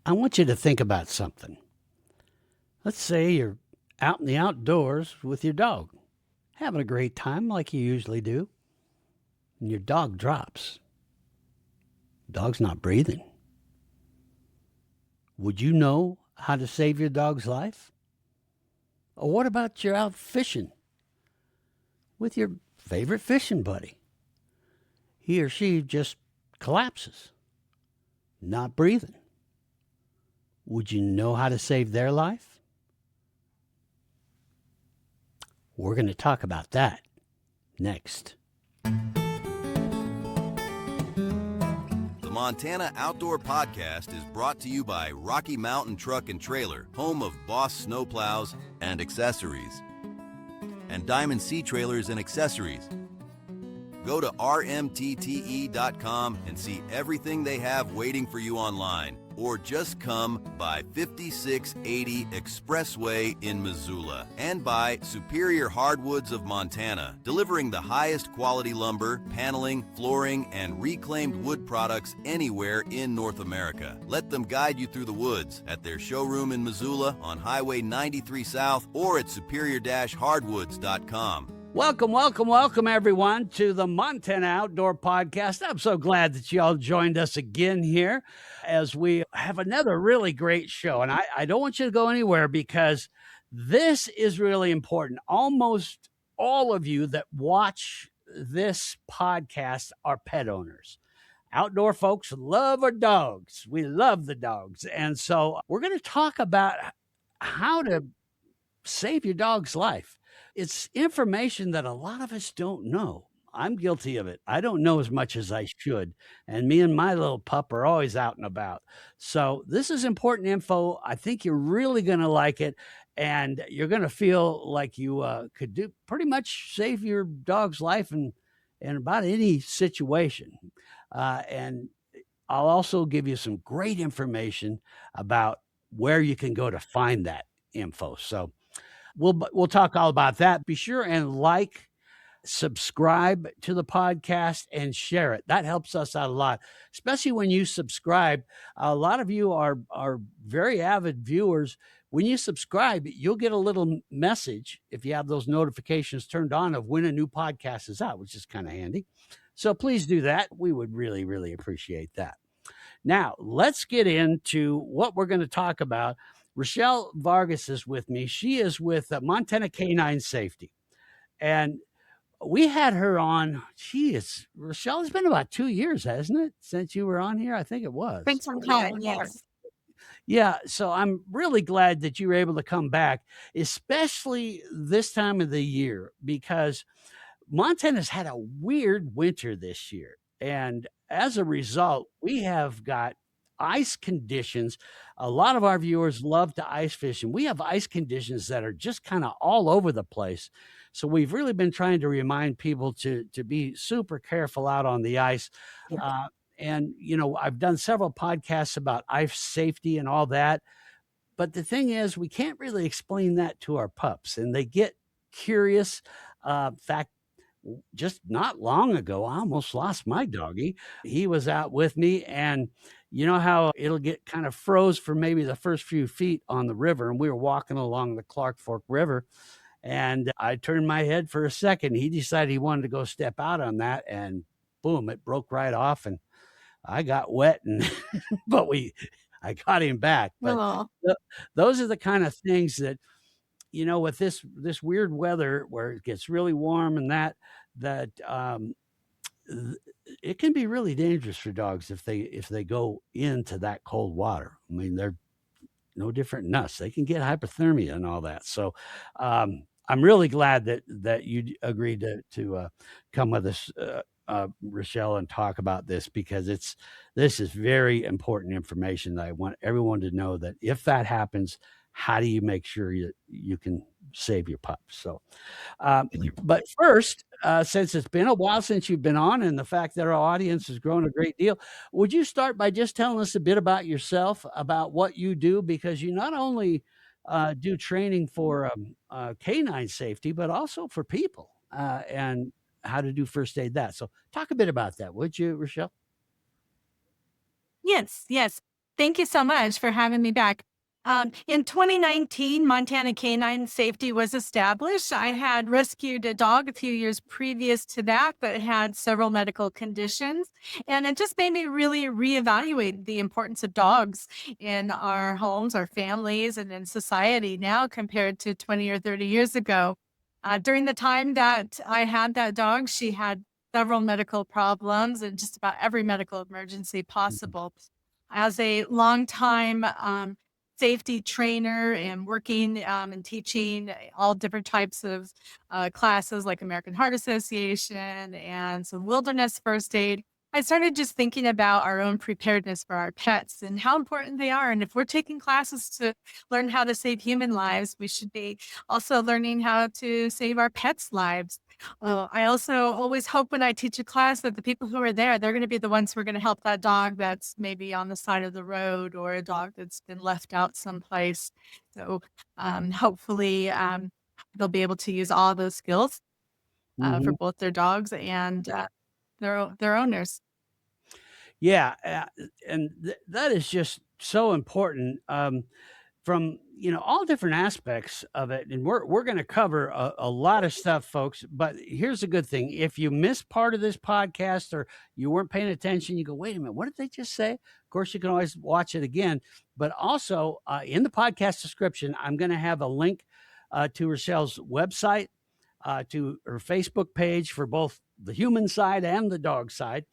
I want you to think about something. Let's say you're out in the outdoors with your dog, having a great time like you usually do, and your dog drops. Dog's not breathing. Would you know how to save your dog's life? Or what about you're out fishing with your favorite fishing buddy? He or she just collapses, not breathing. Would you know how to save their life? We're going to talk about that next. The Montana Outdoor Podcast is brought to you by Rocky Mountain Truck and Trailer, home of Boss Snowplows and Accessories, and Diamond Sea Trailers and Accessories. Go to rmtte.com and see everything they have waiting for you online, or just come by 5680 Expressway in Missoula, and by Superior Hardwoods of Montana, delivering the highest quality lumber, paneling, flooring, and reclaimed wood products anywhere in North America. Let them guide you through the woods at their showroom in Missoula on Highway 93 South or at superior-hardwoods.com. Welcome, everyone, to the Montana Outdoor Podcast. I'm so glad that you all joined us again here as we have another really great show. And I don't want you to go anywhere because this is really important. Almost all of you that watch this podcast are pet owners. Outdoor folks love our dogs. We love the dogs. And so we're going to talk about how to save your dog's life. It's information that a lot of us don't know. I'm guilty of it. I don't know as much as I should. And me and my little pup are always out and about. So this is important info. I think you're really going to like it. And you're going to feel like you could do pretty much save your dog's life in about any situation. And I'll also give you some great information about where you can go to find that info. So we'll talk all about that. Be sure and subscribe to the podcast and share it. That helps us out a lot, especially when you subscribe. A lot of you are very avid viewers. When you subscribe, you'll get a little message if you have those notifications turned on of when a new podcast is out, which is kind of handy. So please do that. We would really, really appreciate that. Now, let's get into what we're going to talk about. Racheal Vargas is with me. She is with Montana Canine Safety. And we had her on. Racheal, it's been about 2 years, hasn't it, since you were on here? I think it was. Bring some time, yes. Yeah, so I'm really glad that you were able to come back, especially this time of the year, because Montana's had a weird winter this year. And as a result, we have got ice conditions. A lot of our viewers love to ice fish, and we have ice conditions that are just kind of all over the place. So we've really been trying to remind people to be super careful out on the ice. Yeah. And, I've done several podcasts about ice safety and all that. But the thing is, we can't really explain that to our pups, and they get curious. In fact, just not long ago, I almost lost my doggy. He was out with me, and you know how it'll get kind of froze for maybe the first few feet on the river. And we were walking along the Clark Fork River, and I turned my head for a second. He decided he wanted to go step out on that, and boom, it broke right off, and I got wet, but I got him back. But those are the kind of things that, with this weird weather where it gets really warm and that it can be really dangerous for dogs if they go into that cold water. I mean, they're no different than us. They can get hypothermia and all that. So I'm really glad that you agreed to come with us, Racheal, and talk about this, because this is very important information that I want everyone to know, that if that happens, how do you make sure you can save your pup? So, but first, since it's been a while since you've been on, and the fact that our audience has grown a great deal, would you start by just telling us a bit about yourself, about what you do? Because you not only do training for canine safety, but also for people and how to do first aid. So talk a bit about that, would you, Racheal? Yes. Thank you so much for having me back. In 2019, Montana Canine Safety was established. I had rescued a dog a few years previous to that that had several medical conditions. And it just made me really reevaluate the importance of dogs in our homes, our families, and in society now compared to 20 or 30 years ago. During the time that I had that dog, she had several medical problems and just about every medical emergency Mhm. possible. As a longtime safety trainer and working and teaching all different types of classes like American Heart Association and some Wilderness First Aid, I started just thinking about our own preparedness for our pets and how important they are. And if we're taking classes to learn how to save human lives, we should be also learning how to save our pets' lives. I also always hope when I teach a class that the people who are there, they're going to be the ones who are going to help that dog that's maybe on the side of the road or a dog that's been left out someplace. So hopefully they'll be able to use all those skills for Mhm. both their dogs and their owners. Yeah, and that is just so important. From all different aspects of it, and we're going to cover a lot of stuff, folks. But here's a good thing: if you missed part of this podcast or you weren't paying attention, you go, "Wait a minute, what did they just say?" Of course, you can always watch it again. But also in the podcast description, I'm going to have a link to Racheal's website, to her Facebook page for both the human side and the dog side.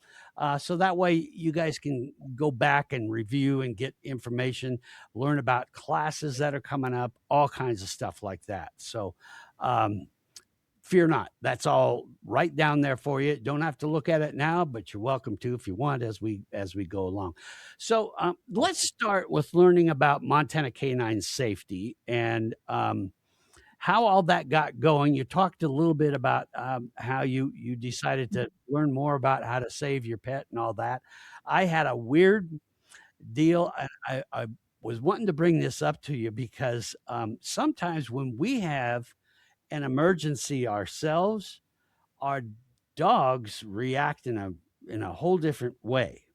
So that way you guys can go back and review and get information, learn about classes that are coming up, all kinds of stuff like that. So, fear not. That's all right down there for you. Don't have to look at it now, but you're welcome to if you want as we go along. So let's start with learning about Montana canine safety and how all that got going. You talked a little bit about how you decided to learn more about how to save your pet and all that. I had a weird deal. I was wanting to bring this up to you because sometimes when we have an emergency ourselves, our dogs react in a whole different way.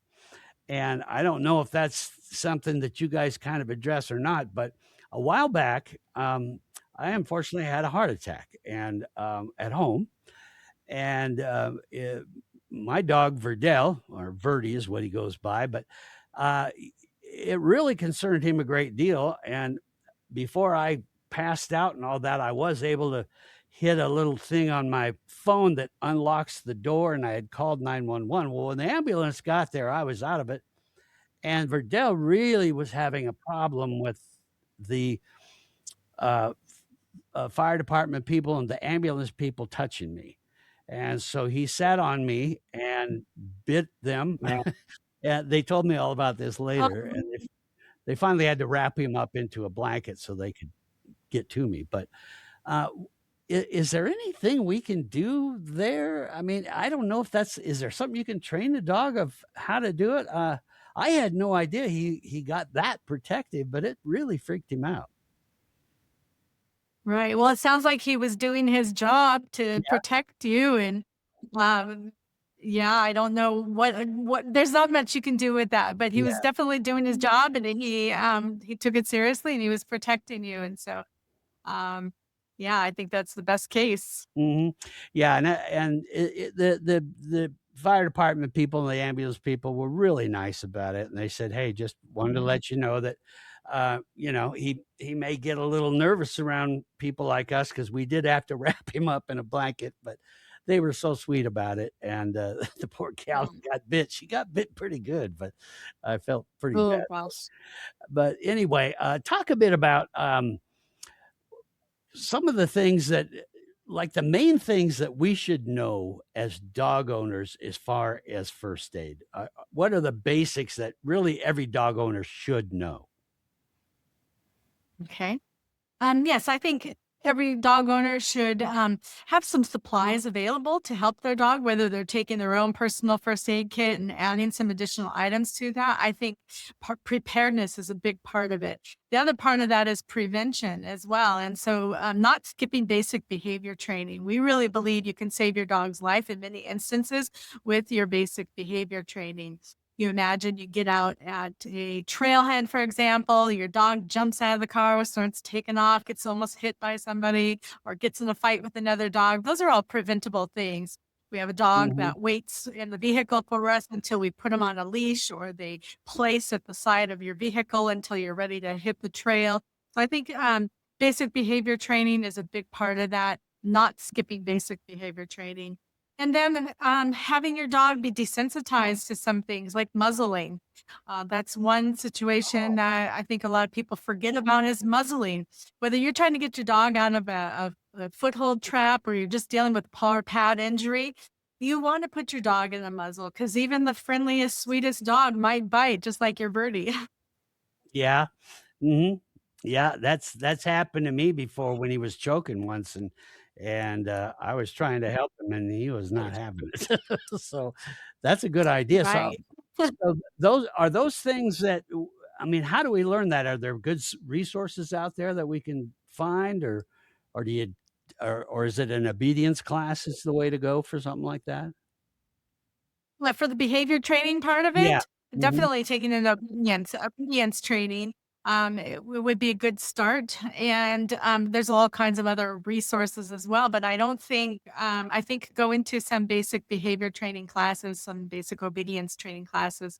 And I don't know if that's something that you guys kind of address or not, but a while back, I unfortunately had a heart attack and at home, and my dog Verdell, or Verdi is what he goes by, but uh, it really concerned him a great deal. And before I passed out and all that, I was able to hit a little thing on my phone that unlocks the door, and I had called 911. Well, when the ambulance got there, I was out of it, and Verdell really was having a problem with the uh, fire department people and the ambulance people touching me. And so he sat on me and bit them. And they told me all about this later. And Um, they finally had to wrap him up into a blanket so they could get to me. But uh, is there anything we can do there? I mean, I don't know if is there something you can train the dog of how to do it? I had no idea he got that protective, but it really freaked him out. Right. Well, it sounds like he was doing his job to Yeah, protect you and, um, yeah, I don't know what there's not much you can do with that, but he was yeah. definitely doing his job and he took it seriously and he was protecting you. And so, um, yeah, I think that's the best case. Mhm. Yeah, and the fire department people and the ambulance people were really nice about it, and they said, "Hey, just wanted to let you know that, he may get a little nervous around people like us because we did have to wrap him up in a blanket," but they were so sweet about it, and, the poor cow Mm. got bit. She got bit pretty good, but I felt pretty Oh, bad. gosh. But anyway, talk a bit about, some of the things that like the main things that we should know as dog owners as far as first aid. What are the basics that really every dog owner should know? Okay. Yes, I think every dog owner should have some supplies available to help their dog, whether they're taking their own personal first aid kit and adding some additional items to that. I think preparedness is a big part of it. The other part of that is prevention as well. And so, not skipping basic behavior training. We really believe you can save your dog's life in many instances with your basic behavior training. You imagine you get out at a trailhead, for example, your dog jumps out of the car, starts taking off, gets almost hit by somebody, or gets in a fight with another dog. Those are all preventable things. We have a dog Mhm. that waits in the vehicle for us until we put them on a leash, or they place at the side of your vehicle until you're ready to hit the trail. So I think basic behavior training is a big part of that, not skipping basic behavior training. And then having your dog be desensitized to some things like muzzling. That's one situation that I think a lot of people forget about is muzzling. Whether you're trying to get your dog out of a foothold trap or you're just dealing with paw or pad injury, you want to put your dog in a muzzle because even the friendliest, sweetest dog might bite, just like your birdie. Yeah. Mhm. Yeah, that's happened to me before when he was choking once, and I was trying to help him, and he was not having it. So, that's a good idea. So Right. so those things that I mean, how do we learn that? Are there good resources out there that we can find, or do you or is it an obedience class is the way to go for something like that? Like, for the behavior training part of Yeah. it, Mhm. definitely taking an obedience training, it would be a good start, and, there's all kinds of other resources as well, but I don't think, I think going to some basic behavior training classes, some basic obedience training classes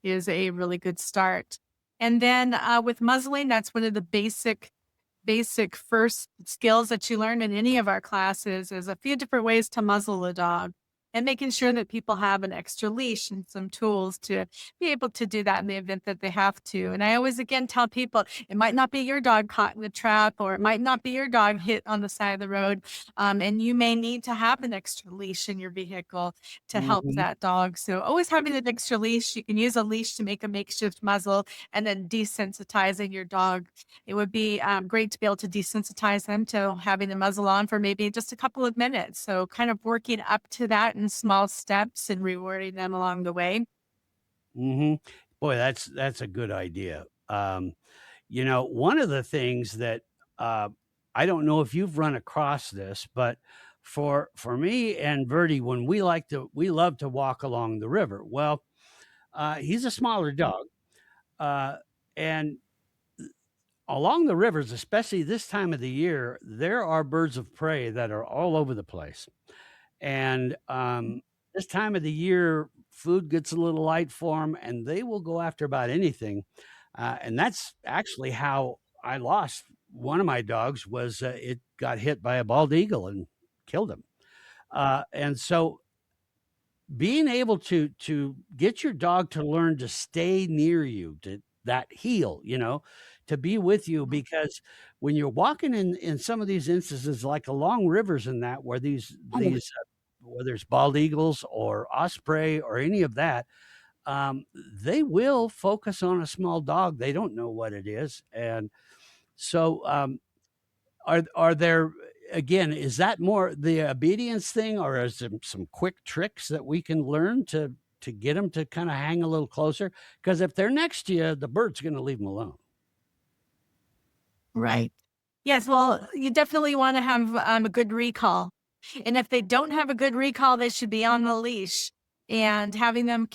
is a really good start. And then, with muzzling, that's one of the basic first skills that you learn in any of our classes is a few different ways to muzzle a dog and making sure that people have an extra leash and some tools to be able to do that in the event that they have to. And I always again tell people it might not be your dog caught in the trap or it might not be your dog hit on the side of the road. And you may need to have an extra leash in your vehicle to help Mhm. that dog. So always having an extra leash, you can use a leash to make a makeshift muzzle and then desensitizing your dog. It would be great to be able to desensitize them to having the muzzle on for maybe just a couple of minutes. So, kind of working up to that in small steps and rewarding them along the way. Mhm. Boy, that's a good idea. One of the things that, uh, I don't know if you've run across this, but for me and Verdi, when we love to walk along the river. Well, he's a smaller dog, uh, and along the rivers, especially this time of the year, there are birds of prey that are all over the place. And, this time of the year, food gets a little light for them, and they will go after about anything, and that's actually how I lost one of my dogs was, it got hit by a bald eagle and killed him, and so being able to get your dog to learn to stay near you, to that heel, to be with you because when you're walking in some of these instances, like along rivers and that, where these whether it's bald eagles or osprey or any of that, they will focus on a small dog. They don't know what it is, and so are there again? Is that more the obedience thing, or is there some quick tricks that we can learn to get them to kind of hang a little closer? Because if they're next to you, the bird's going to leave them alone. Right. Yes, well, you definitely want to have a good recall. And if they don't have a good recall, they should be on the leash. And having them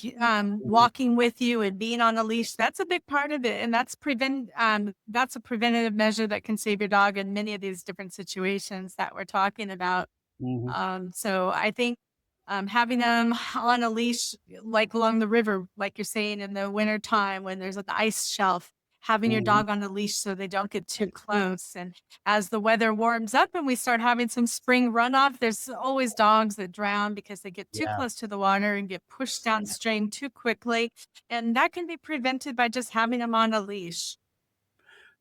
Mhm. walking with you and being on a leash, that's a big part of it. And that's a preventative measure that can save your dog in many of these different situations that we're talking about. Mhm. So I think having them on a leash, like along the river, like you're saying in the winter time when there's an ice shelf, having your Mhm. dog on a leash so they don't get too close. And as the weather warms up and we start having some spring runoff, there's always dogs that drown because they get too Yeah. close to the water and get pushed downstream too quickly. And that can be prevented by just having them on a leash.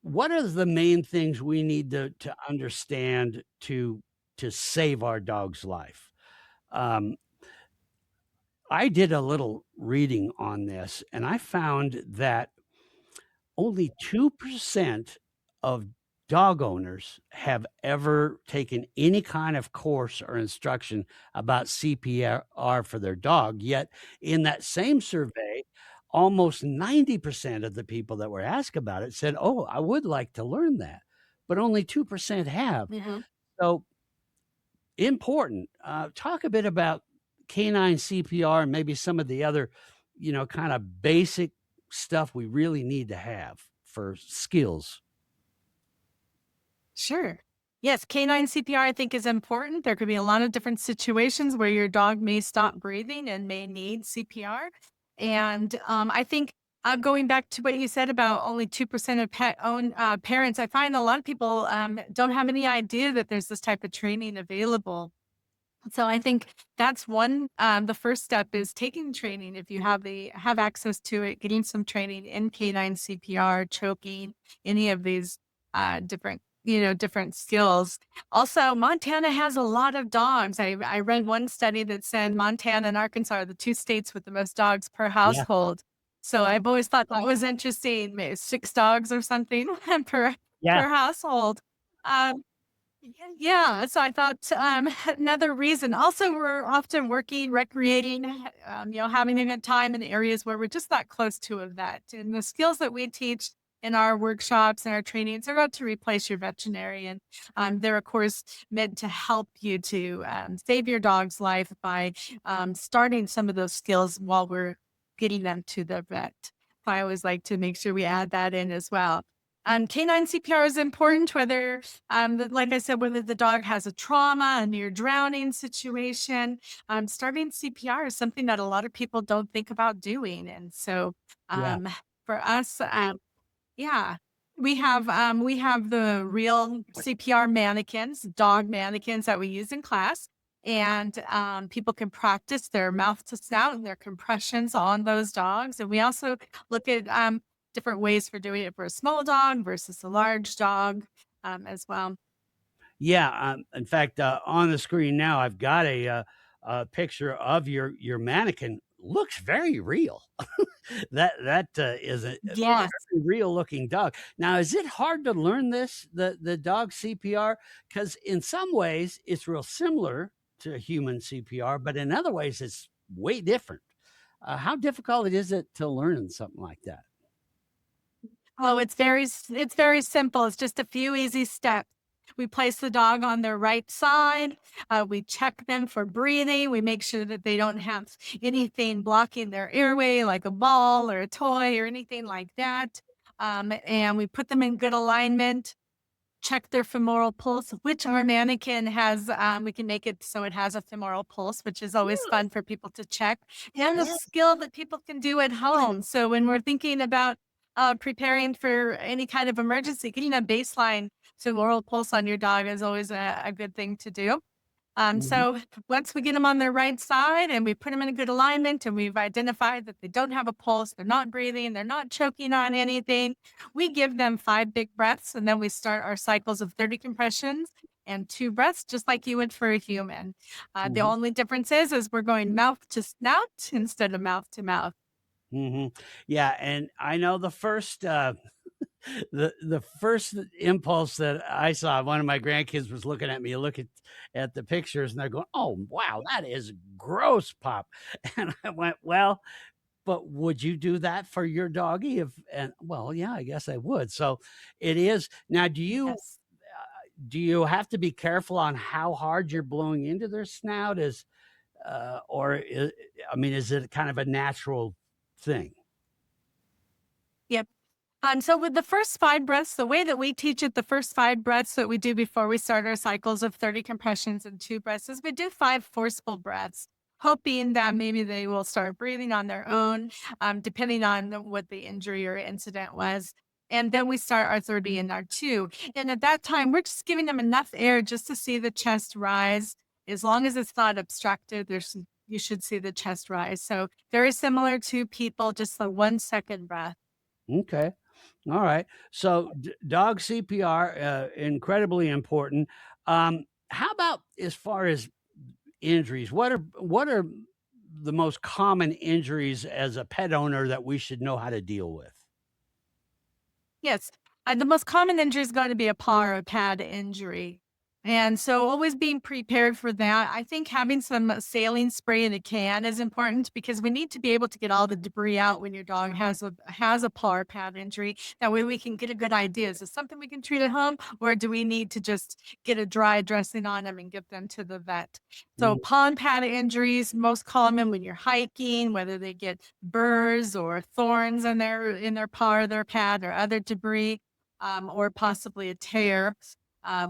What are the main things we need to understand to save our dog's life? Um, I did a little reading on this, and I found that only 2% of dog owners have ever taken any kind of course or instruction about CPR for their dog, yet in that same survey, almost 90% of the people that were asked about it said, "Oh, I would like to learn that," but only 2% have. Mhm. So, important. Talk a bit about canine CPR and maybe some of the other kind of basic stuff we really need to have for skills. Sure. Yes, canine CPR I think is important. There could be a lot of different situations where your dog may stop breathing and may need CPR. And I think going back to what you said about only 2% of pet owned parents, I find a lot of people don't have any idea that there's this type of training available. So I think that's one. The first step is taking training if you have access to it, getting some training in canine CPR, choking, any of these different skills. Also, Montana has a lot of dogs. I read one study that said Montana and Arkansas are the two states with the most dogs per Yeah. household. So I've always thought that was interesting. Maybe 6 dogs or something Yeah. per household. Um, yeah, so I thought, another reason also, we're often working, recreating, having a good time in areas where we're just not close to a vet. And the skills that we teach in our workshops and our trainings are not to replace your veterinarian. They're, of course, meant to help you to save your dog's life by starting some of those skills while we're getting them to the vet. So I always like to make sure we add that in as well. Canine CPR is important, whether, like I said, whether the dog has a trauma, a near drowning situation. Starting CPR is something that a lot of people don't think about doing. And so Yeah. for us, yeah, we have the real CPR mannequins, dog mannequins that we use in class. And people can practice their mouth to snout and their compressions on those dogs. And we also look at different ways for doing it for a small dog versus a large dog as well. Yeah, in fact, on the screen now, I've got a picture of your mannequin. Looks very real. That is a Yes. very real looking dog. Now, is it hard to learn the dog CPR? Because in some ways, it's real similar to human CPR, but in other ways, it's way different. How difficult is it to learn something like that? Oh, it's very simple. It's just a few easy steps. We place the dog on their right side. We check them for breathing. We make sure that they don't have anything blocking their airway, like a ball or a toy or anything like that. And we put them in good alignment. Check their femoral pulse, which our mannequin has. We can make it so it has a femoral pulse, which is always fun for people to check, and a skill that people can do at home. So when we're thinking about preparing for any kind of emergency, getting a baseline femoral pulse on your dog is always a good thing to do. Mhm. So once we get them on their right side and we put them in a good alignment and we've identified that they don't have a pulse, they're not breathing, they're not choking on anything, we give them 5 big breaths and then we start our cycles of 30 compressions and 2 breaths, just like you would for a human. The Mhm. only difference is we're going mouth to snout instead of mouth to mouth. Mhm. Yeah, and I know the first impulse that I saw, one of my grandkids was looking at me, looking at the pictures, and they're going, "Oh, wow, that is gross, Pop." And I went, "Well, but would you do that for your doggy if?" And well, yeah, I guess I would. So it is. Now, Yes. do you have to be careful on how hard you're blowing into their snout? I mean, is it kind of a natural thing? Yep. So with the first 5 breaths, the way that we teach it, the first 5 breaths that we do before we start our cycles of 30 compressions and 2 breaths is we do 5 forceful breaths, hoping that maybe they will start breathing on their own, depending on what the injury or incident was. And then we start our 30 and our 2. And at that time, we're just giving them enough air just to see the chest rise. As long as it's not obstructed, you should see the chest rise. So very similar to people, just the 1 second breath. Okay. All right. So dog CPR, incredibly important. How about as far as injuries? What are the most common injuries as a pet owner that we should know how to deal with? Yes. The most common injury is going to be a paw or a pad injury. And so always being prepared for that. I think having some saline spray in a can is important because we need to be able to get all the debris out when your dog has a paw or pad injury. That way we can get a good idea. Is this something we can treat at home, or do we need to just get a dry dressing on them and get them to the vet? So Mhm. paw and pad injuries, most common when you're hiking, whether they get burrs or thorns in their paw or their pad or other debris, or possibly a tear.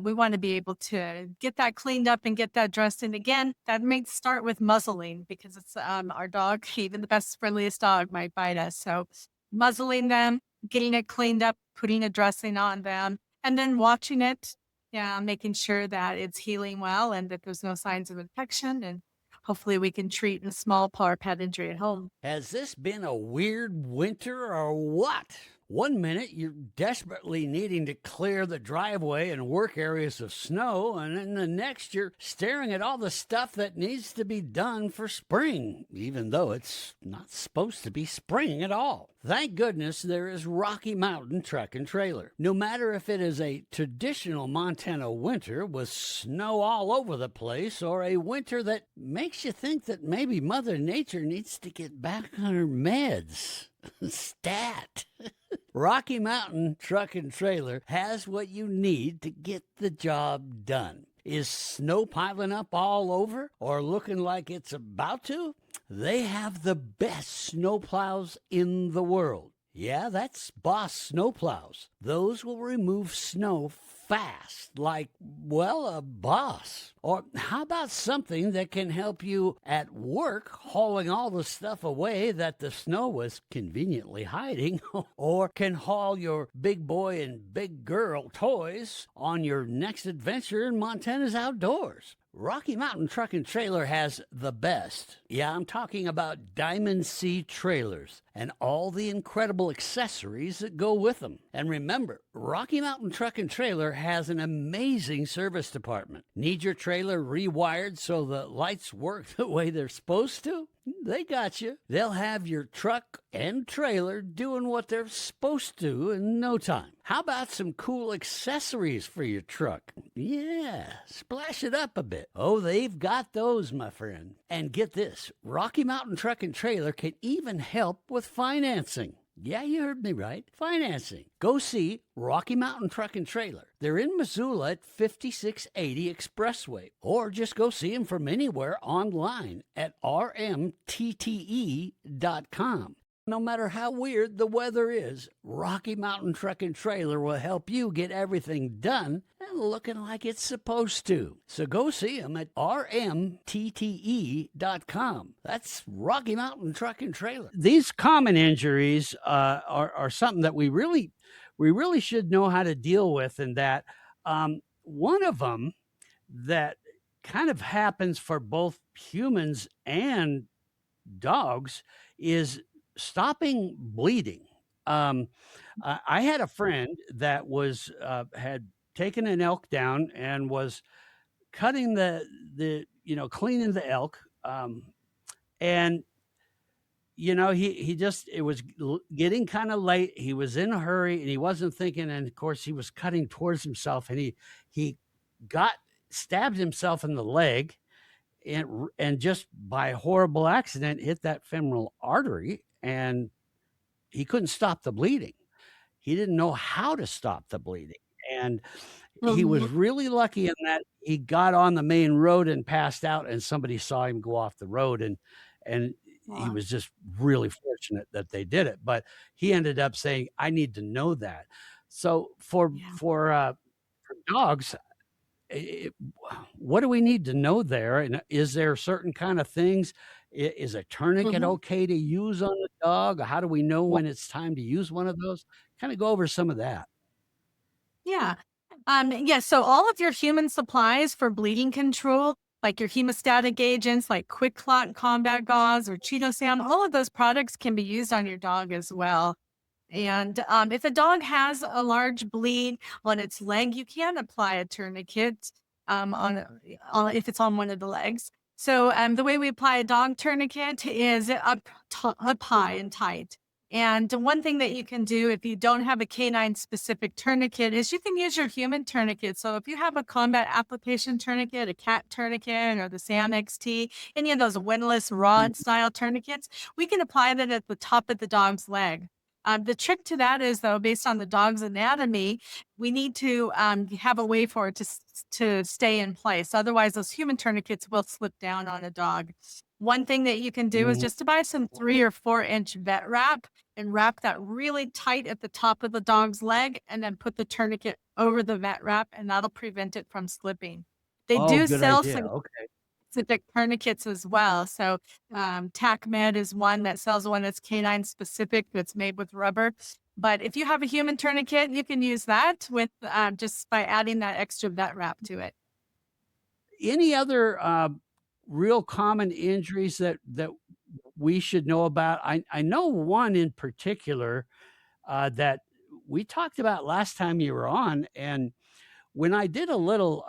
We want to be able to get that cleaned up and get that dressed. And again, that may start with muzzling because it's our dog, even the best, friendliest dog might bite us. So muzzling them, getting it cleaned up, putting a dressing on them, and then watching it, yeah, making sure that it's healing well and that there's no signs of infection. And hopefully we can treat a small paw or pet injury at home. Has this been a weird winter or what? One minute you're desperately needing to clear the driveway and work areas of snow, and then the next you're staring at all the stuff that needs to be done for spring, even though it's not supposed to be spring at all. Thank goodness there is Rocky Mountain Truck and Trailer. No matter if it is a traditional Montana winter with snow all over the place or a winter that makes you think that maybe Mother Nature needs to get back on her meds. Stat. Rocky Mountain Truck and Trailer has what you need to get the job done. Is snow piling up all over or looking like it's about to? They have the best snowplows in the world. Yeah, that's Boss snowplows. Those will remove snow fast, like, well, a boss. Or how about something that can help you at work hauling all the stuff away that the snow was conveniently hiding, or can haul your big boy and big girl toys on your next adventure in Montana's outdoors? Rocky Mountain Truck and Trailer has the best. Yeah, I'm talking about Diamond C trailers and all the incredible accessories that go with them. And remember, Rocky Mountain Truck and Trailer has an amazing service department. Need your trailer rewired so the lights work the way they're supposed to? They got you. They'll have your truck and trailer doing what they're supposed to in no time. How about some cool accessories for your truck? Yeah, splash it up a bit. Oh, they've got those, my friend. And get this, Rocky Mountain Truck and Trailer can even help with financing. Yeah, you heard me right. Financing. Go see Rocky Mountain Truck and Trailer. They're in Missoula at 5680 Expressway. Or just go see them from anywhere online at rmtte.com. No matter how weird the weather is, Rocky Mountain Truck and Trailer will help you get everything done and looking like it's supposed to. So go see them at rmtte.com. That's Rocky Mountain Truck and Trailer. These common injuries are something that we really should know how to deal with, and that one of them that kind of happens for both humans and dogs is stopping bleeding. I had a friend that was had taken an elk down and was cutting cleaning the elk, and he just it was getting kind of late. He was in a hurry and he wasn't thinking, and of course he was cutting towards himself, and he stabbed himself in the leg, and just by horrible accident hit that femoral artery, and he couldn't stop the bleeding. He didn't know how to stop the bleeding. And he was Mhm. really lucky in that he got on the main road and passed out, and somebody saw him go off the road, and he Wow. was just really fortunate that they did it. But he ended up saying, I need to know that. So Yeah. for dogs, it, what do we need to know there? And is there certain kind of things? Is a tourniquet Mhm. okay to use on the dog? How do we know Yeah. when it's time to use one of those? Kind of go over some of that. Yeah. Yeah. So all of your human supplies for bleeding control, like your hemostatic agents, like Quick Clot Combat Gauze or Cheeto Sam, all of those products can be used on your dog as well. And if a dog has a large bleed on its leg, you can apply a tourniquet if it's on one of the legs. So the way we apply a dog tourniquet is up high and tight. And one thing that you can do if you don't have a canine specific tourniquet is you can use your human tourniquet. So if you have a combat application tourniquet, a cat tourniquet, or the SAM XT, any of those windlass rod style tourniquets, we can apply that at the top of the dog's leg. The trick to that is, though, based on the dog's anatomy, we need to have a way for it to stay in place. Otherwise, those human tourniquets will slip down on a dog. One thing that you can do is Mhm. just to buy some 3 or 4 inch vet wrap and wrap that really tight at the top of the dog's leg, and then put the tourniquet over the vet wrap, and that'll prevent it from slipping. They Oh, do good sell idea. some Okay. specific tourniquets as well. So, TACMed is one that sells one that's canine specific that's made with rubber. But if you have a human tourniquet, you can use that with just by adding that extra vet wrap to it. Any other, real common injuries that we should know about? I know one in particular, that we talked about last time you were on, and when I did a little,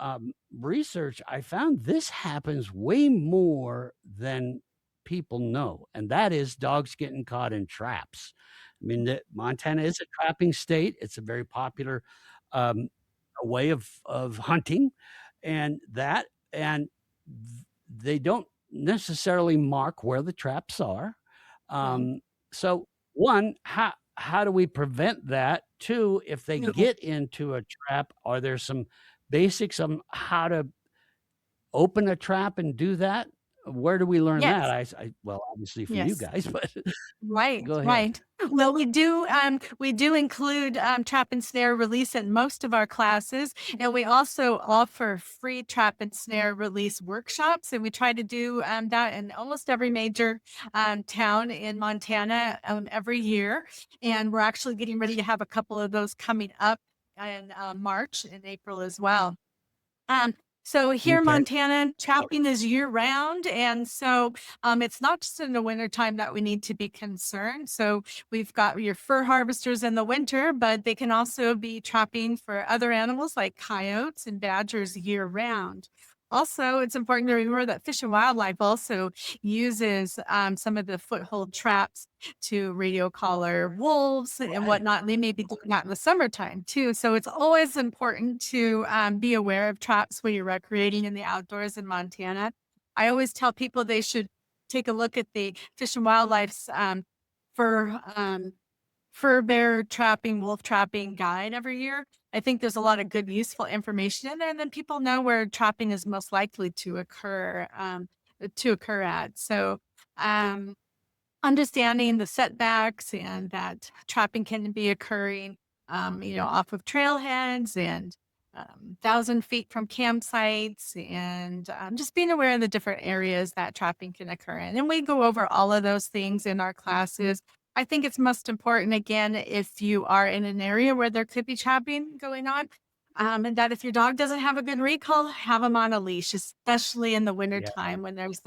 research, I found this happens way more than people know, and that is dogs getting caught in traps. I mean, Montana is a trapping state. It's a very popular, um, way of hunting, and they don't necessarily mark where the traps are. No. So one, how do we prevent that? Two, if they get into a trap, are there some basics on how to open a trap and do that? Where do we learn that? Yes. Well, obviously from you Yes. guys, but Right, go ahead. right. Well, we do include trap and snare release in most of our classes, and we also offer free trap and snare release workshops, and we try to do that in almost every major town in Montana every year. And we're actually getting ready to have a couple of those coming up in March and April as well. Um, so here in Okay. Montana, trapping is year round. And so it's not just in the wintertime that we need to be concerned. So we've got your fur harvesters in the winter, but they can also be trapping for other animals like coyotes and badgers year round. Also, it's important to remember that Fish and Wildlife also uses some of the foothold traps to radio collar wolves and Right. whatnot. They may be doing that in the summertime too. So it's always important to be aware of traps when you're recreating in the outdoors in Montana. I always tell people they should take a look at the Fish and Wildlife's fur fur bear trapping, wolf trapping guide every year. I think there's a lot of good, useful information in there, and then people know where trapping is most likely to occur at. So, um, understanding the setbacks and that trapping can be occurring, off of trailheads and 1,000 feet from campsites, and just being aware of the different areas that trapping can occur in. And we go over all of those things in our classes. I think it's most important, again, if you are in an area where there could be trapping going on, and that if your dog doesn't have a good recall, have them on a leash, especially in the Yeah. wintertime when there's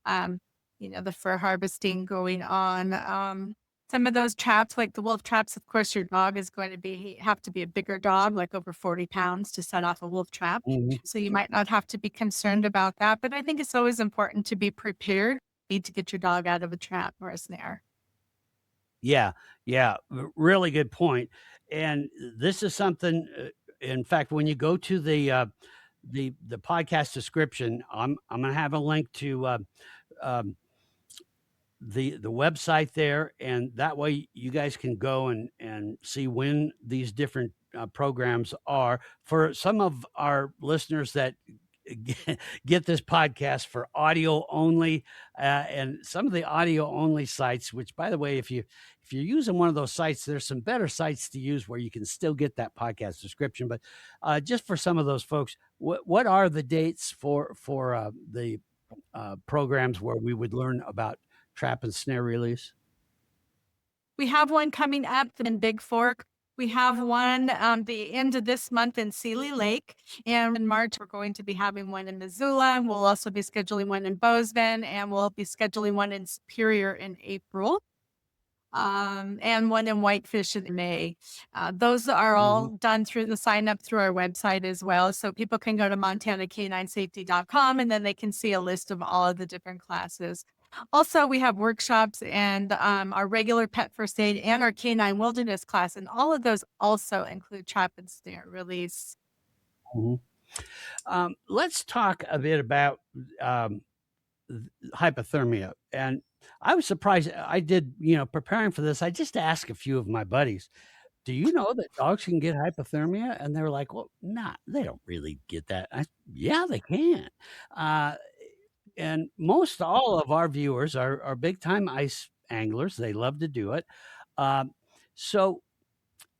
um, the fur harvesting going on. Some of those traps, like the wolf traps, of course, your dog is going to have to be a bigger dog, like over 40 pounds to set off a wolf trap. Mhm. So you might not have to be concerned about that. But I think it's always important to be prepared, need to get your dog out of a trap or a snare. Yeah, yeah, really good point, and this is something, in fact, when you go to the podcast description, I'm gonna have a link to, um, the website there, and that way you guys can go and see when these different, programs are. For some of our listeners that get this podcast for audio only, and some of the audio only sites, which, by the way, if you're using one of those sites, there's some better sites to use where you can still get that podcast description. But just for some of those folks, what are the dates for the programs where we would learn about trap and snare release? We have one coming up in Big Fork. We have one the end of this month in Sealy Lake. And in March, we're going to be having one in Missoula. We'll also be scheduling one in Bozeman, and we'll be scheduling one in Superior in April. And one in Whitefish in May. Those are all Mhm. done through the sign up through our website as well. So people can go to montanacaninesafety.com, and then they can see a list of all of the different classes. Also, we have workshops and our regular pet first aid and our canine wilderness class, and all of those also include trap and snare release. Mhm. Let's talk a bit about um, hypothermia. And I was surprised. I did, preparing for this, I just asked a few of my buddies, do you know that dogs can get hypothermia? And they were like, well, nah, they don't really get that. Yeah, they can. Uh, and most all of our viewers are big time ice anglers. They love to do it. Um, so,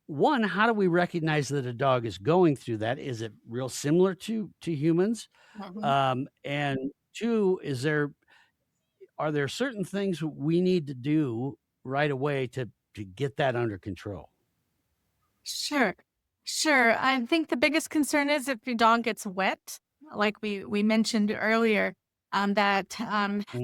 one, how do we recognize that a dog is going through that? Is it real similar to humans? Mhm. And two, are there certain things we need to do right away to get that under control? Sure. Sure. I think the biggest concern is if your dog gets wet, like we mentioned earlier, that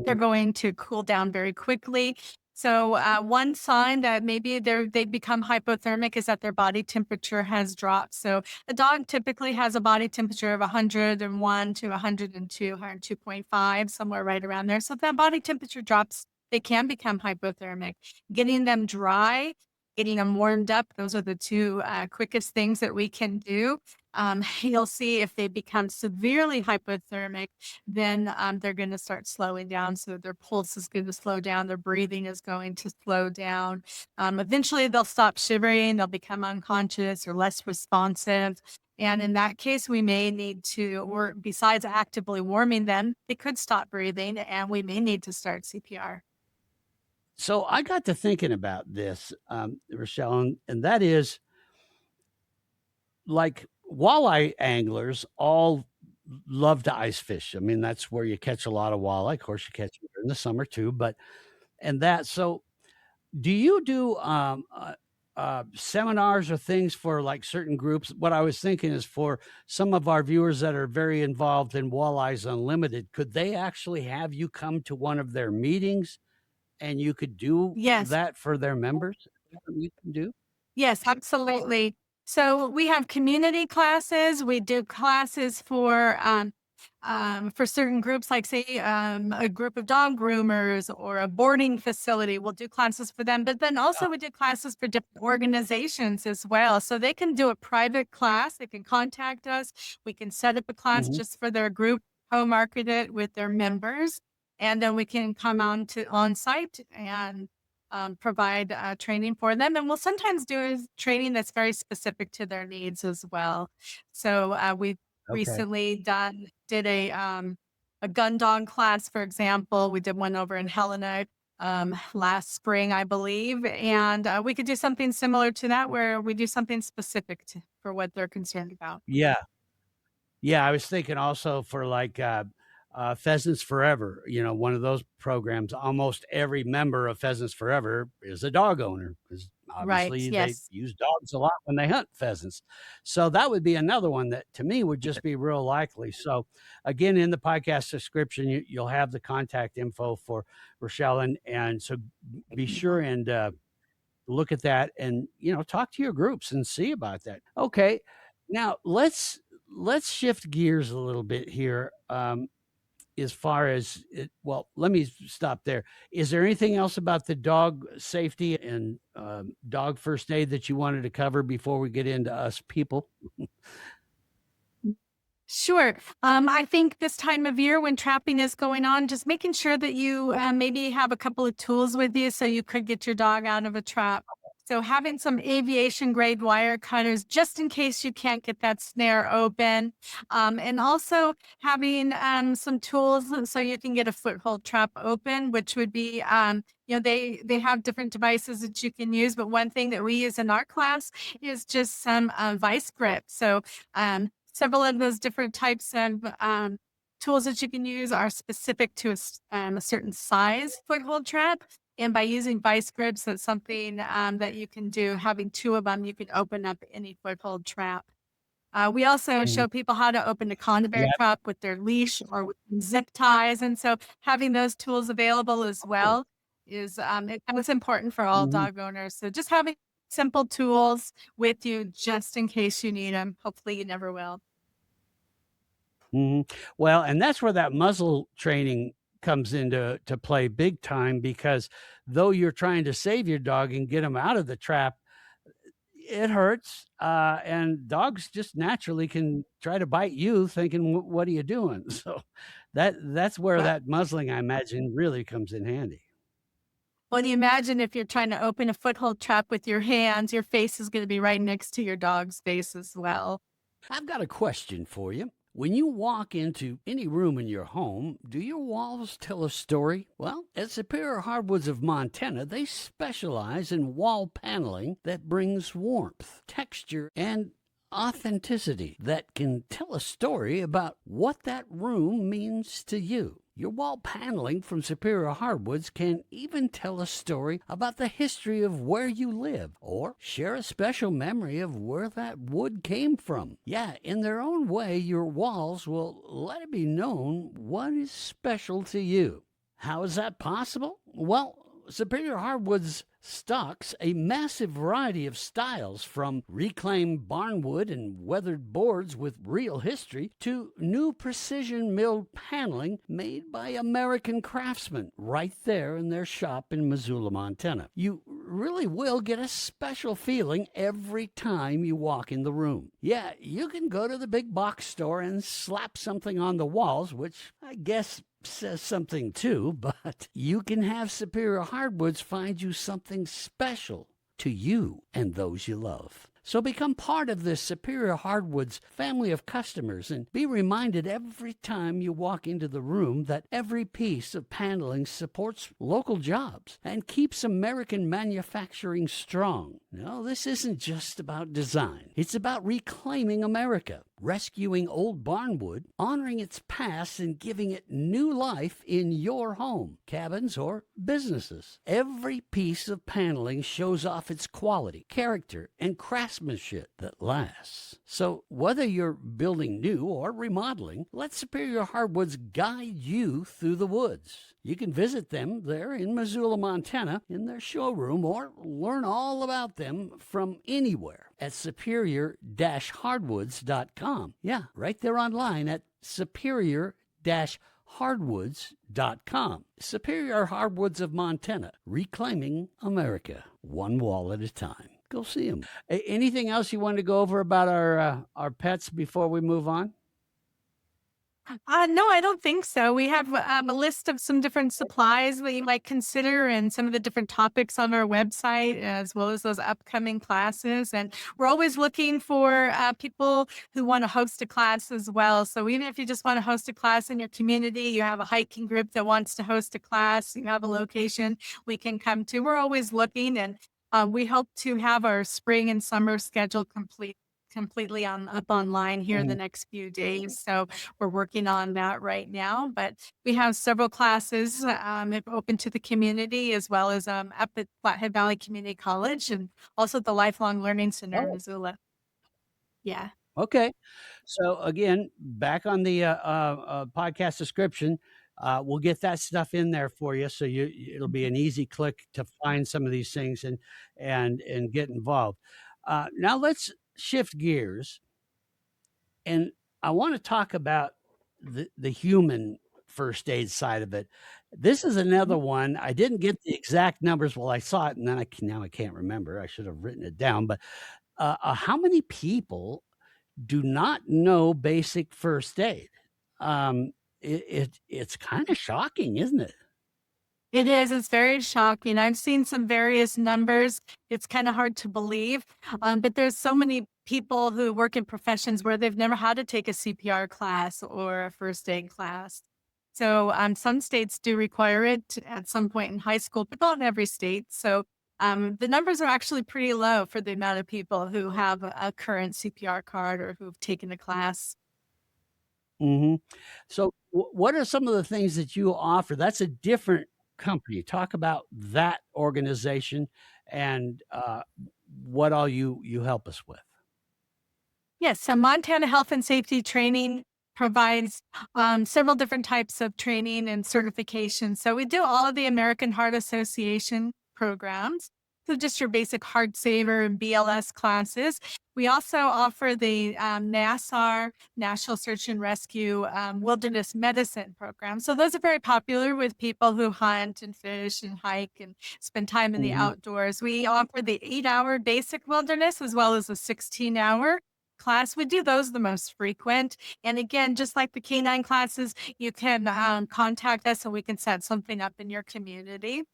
they're Mhm. going to cool down very quickly. So one sign that maybe they become hypothermic is that their body temperature has dropped. So a dog typically has a body temperature of 101 to 102, 102.5, somewhere right around there. So if that body temperature drops, they can become hypothermic. Getting them dry, getting them warmed up. Those are the two quickest things that we can do. You'll see if they become severely hypothermic, then they're going to start slowing down. So their pulse is going to slow down, their breathing is going to slow down. Eventually, they'll stop shivering, they'll become unconscious or less responsive. And in that case, we may need to, or besides actively warming them, they could stop breathing and we may need to start CPR. So I got to thinking about this, Racheal, and that is like walleye anglers all love to ice fish. I mean, that's where you catch a lot of walleye. Of course, you catch them in the summer too, but and that. So, do you do seminars or things for like certain groups? What I was thinking is for some of our viewers that are very involved in Walleyes Unlimited, could they actually have you come to one of their meetings and you could do Yes. that for their members? Is that what you can do? Yes, absolutely. So we have community classes. We do classes for certain groups, like say a group of dog groomers or a boarding facility. We'll do classes for them, but then also we do classes for different organizations as well. So they can do a private class. They can contact us. We can set up a class Mhm. just for their group, co-market it with their members, and then we can come on site and provide training for them. And we'll sometimes do training that's very specific to their needs as well. So we've Okay. recently did a gun dog class, for example. We did one over in Helena last spring, I believe. And we could do something similar to that where we do something specific for what they're concerned about. Yeah. Yeah, I was thinking also for like, Pheasants Forever, one of those programs, almost every member of Pheasants Forever is a dog owner because Right. obviously they Yes. use dogs a lot when they hunt pheasants. So that would be another one that to me would just be real likely. So again, in the podcast description, you'll have the contact info for Rochelle, and so be sure and look at that and talk to your groups and see about that. Okay, now let's shift gears a little bit here. As far as it, well, let me stop there. Is there anything else about the dog safety and dog first aid that you wanted to cover before we get into us people? Sure. I think this time of year when trapping is going on, just making sure that you maybe have a couple of tools with you so you could get your dog out of a trap. So having some aviation grade wire cutters just in case you can't get that snare open. And also having some tools so you can get a foothold trap open, which would be, they have different devices that you can use. But one thing that we use in our class is just some vice grips. So several of those different types of tools that you can use are specific to a certain size foothold trap. And by using vice grips, that's something that you can do. Having two of them, you can open up any foothold trap. We also Mhm. show people how to open a conveyor Yeah. trap with their leash or with zip ties. And so having those tools available as Oh. well it's important for all Mhm. dog owners. So just having simple tools with you just in case you need them. Hopefully you never will. Mhm. Well, and that's where that muzzle training comes into play big time, because though you're trying to save your dog and get him out of the trap, it hurts, and dogs just naturally can try to bite you, thinking, What are you doing?" So that's where Well, that muzzling, I imagine, really comes in handy. well, you imagine if you're trying to open a foothold trap with your hands, your face is going to be right next to your dog's face as well. I've got a question for you. When you walk into any room in your home, do your walls tell a story? Well, at Superior Hardwoods of Montana, they specialize in wall paneling that brings warmth, texture, and authenticity that can tell a story about what that room means to you. Your wall paneling from Superior Hardwoods can even tell a story about the history of where you live, or share a special memory of where that wood came from. Yeah, in their own way, your walls will let it be known what is special to you. How is that possible? Well, Superior Hardwoods stocks a massive variety of styles, from reclaimed barnwood and weathered boards with real history to new precision milled paneling made by American craftsmen right there in their shop in Missoula, Montana. You really will get a special feeling every time you walk in the room. Yeah, you can go to the big box store and slap something on the walls, which I guess says something too, but you can have Superior Hardwoods find you something special to you and those you love. So become part of this Superior Hardwoods family of customers, and be reminded every time you walk into the room that every piece of paneling supports local jobs and keeps American manufacturing strong. No, this isn't just about design. It's about reclaiming America, rescuing old barnwood, honoring its past, and giving it new life in your home, cabins, or businesses. Every piece of paneling shows off its quality, character, and craftsmanship that lasts. So whether you're building new or remodeling, let Superior Hardwoods guide you through the woods. You can visit them there in Missoula, Montana, in their showroom, or learn all about them from anywhere at superior-hardwoods.com. Yeah, right there online at superior-hardwoods.com. Superior Hardwoods of Montana, reclaiming America, one wall at a time. Go see them. Anything else you wanted to go over about our pets before we move on? No, I don't think so. We have a list of some different supplies that you might consider, and some of the different topics on our website, as well as those upcoming classes. And we're always looking for people who want to host a class as well. So even if you just want to host a class in your community, you have a hiking group that wants to host a class, you have a location we can come to. We're always looking, and we hope to have our spring and summer schedule completely up online here in the next few days. So we're working on that right now, but we have several classes open to the community, as well as up at Flathead Valley Community College, and also at the Lifelong Learning Center in Oh, Missoula. Yeah. okay. So again, back on the podcast description, we'll get that stuff in there for you, so it'll be an easy click to find some of these things and get involved. Now let's shift gears, and I want to talk about the human first aid side of it. This is another one. I didn't get the exact numbers. Well, I saw it, and then now I can't remember. I should have written it down. But how many people do not know basic first aid? It's kind of shocking, isn't it? It is. It's very shocking. I've seen some various numbers. It's kind of hard to believe, but there's so many people who work in professions where they've never had to take a CPR class or a first aid class. So some states do require it at some point in high school, but not in every state. So the numbers are actually pretty low for the amount of people who have a current CPR card or who've taken a class. Hmm. So, what are some of the things that you offer? That's a different company. Talk about that organization and what all you help us with. Yes, so Montana Health and Safety Training provides several different types of training and certification. So we do all of the American Heart Association programs. So just your basic heart saver and BLS classes. We also offer the NASAR, National Search and Rescue Wilderness Medicine program. So those are very popular with people who hunt and fish and hike and spend time in the Mhm. outdoors. We offer the 8-hour basic wilderness as well as a 16-hour class. We do those the most frequent. And again, just like the canine classes, you can contact us and we can set something up in your community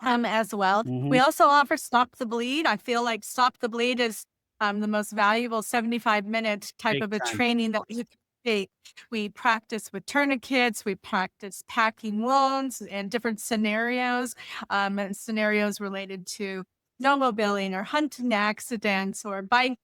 as well. Mhm. We also offer Stop the Bleed. I feel like Stop the Bleed is the most valuable 75-minute type Big of a time. training that you can take. We practice with tourniquets, we practice packing wounds and different scenarios, and scenarios related to snowmobiling or hunting accidents or bike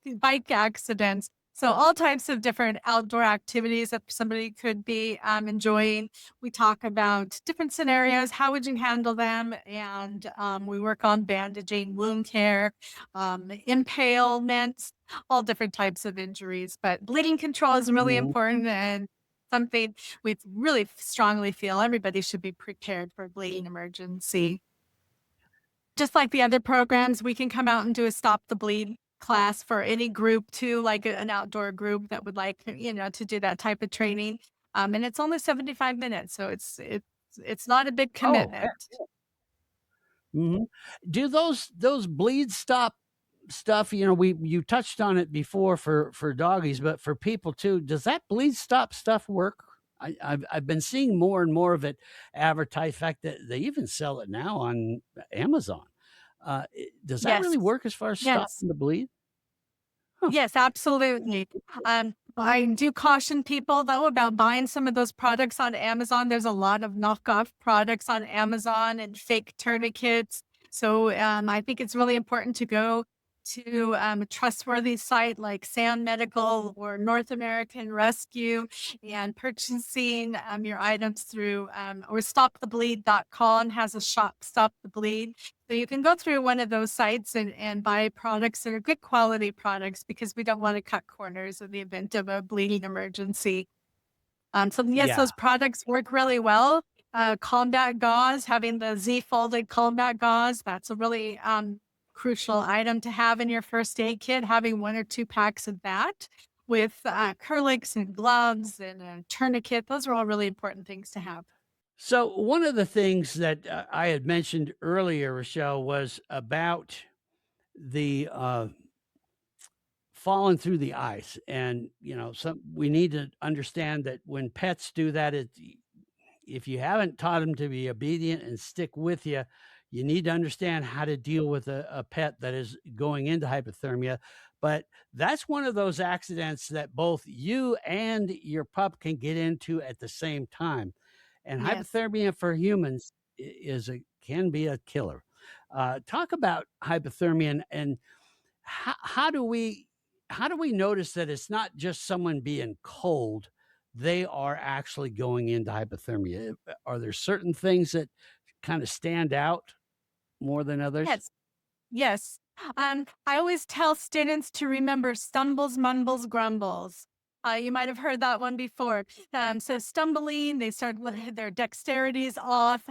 accidents. So all types of different outdoor activities that somebody could be enjoying. We talk about different scenarios. How would you handle them? And we work on bandaging, wound care, impalements, all different types of injuries. But bleeding control is really Mhm. important and something we really strongly feel everybody should be prepared for a bleeding emergency. Just like the other programs, we can come out and do a Stop the Bleed class for any group too, like an outdoor group that would like, to do that type of training. And it's only 75 minutes, so it's not a big Oh, heck. commitment. Mhm. Do those bleed stop stuff, you touched on it before for doggies, but for people too, does that bleed stop stuff work? I've been seeing more and more of it advertised. In fact, that they even sell it now on Amazon. Does that Yes. really work as far as Yes. stopping the bleed? Huh. Yes, absolutely. I do caution people though about buying some of those products on Amazon. There's a lot of knockoff products on Amazon and fake tourniquets. So I think it's really important to go to a trustworthy site like Sound Medical or North American Rescue and purchasing your items through or stopthebleed.com has a shop Stop the Bleed. So you can go through one of those sites and buy products that are good quality products because we don't want to cut corners in the event of a bleeding emergency. So yes, Yeah. those products work really well. Combat gauze, having the Z folded combat gauze, that's a really crucial item to have in your first aid kit. Having 1 or 2 packs of that with curlics and gloves and a tourniquet, those are all really important things to have. So one of the things that I had mentioned earlier, Rochelle, was about the falling through the ice. And, we need to understand that when pets do that, if you haven't taught them to be obedient and stick with you, you need to understand how to deal with a pet that is going into hypothermia. But that's one of those accidents that both you and your pup can get into at the same time. And Yes. hypothermia for humans can be a killer. Talk about hypothermia and how do we notice that it's not just someone being cold, they are actually going into hypothermia? Are there certain things that kind of stand out more than others? Yes. Yes. I always tell students to remember stumbles, mumbles, grumbles. You might have heard that one before. So stumbling, they start with their dexterity is off.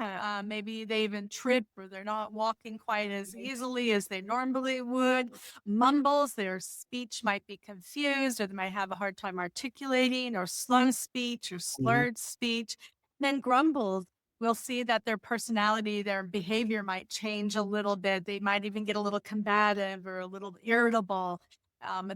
Maybe they even trip or they're not walking quite as easily as they normally would. Mumbles, their speech might be confused or they might have a hard time articulating or slow speech or Mhm. slurred speech. Then grumbles, we'll see that their personality, their behavior might change a little bit. They might even get a little combative or a little irritable.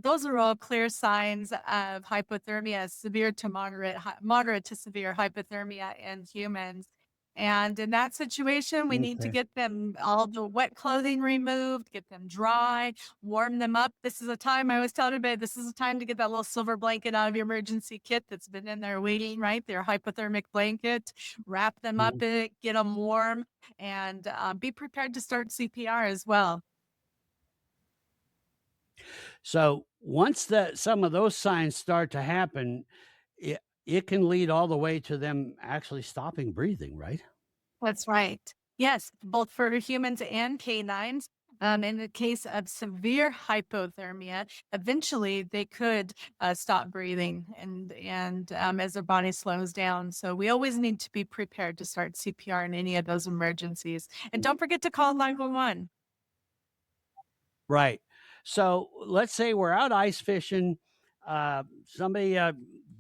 Those are all clear signs of hypothermia, severe to moderate, moderate to severe hypothermia in humans. And in that situation, we need to Okay. get them all the wet clothing removed, get them dry, warm them up. This is a time I always tell everybody this is a time to get that little silver blanket out of your emergency kit that's been in there waiting, right? Their hypothermic blanket, wrap them up Mhm. in it, get them warm, and be prepared to start CPR as well. So once some of those signs start to happen, it can lead all the way to them actually stopping breathing, right? That's right. Yes, both for humans and canines. In the case of severe hypothermia, eventually they could stop breathing, and as their body slows down. So we always need to be prepared to start CPR in any of those emergencies. And don't forget to call 911. Right. So let's say we're out ice fishing. Somebody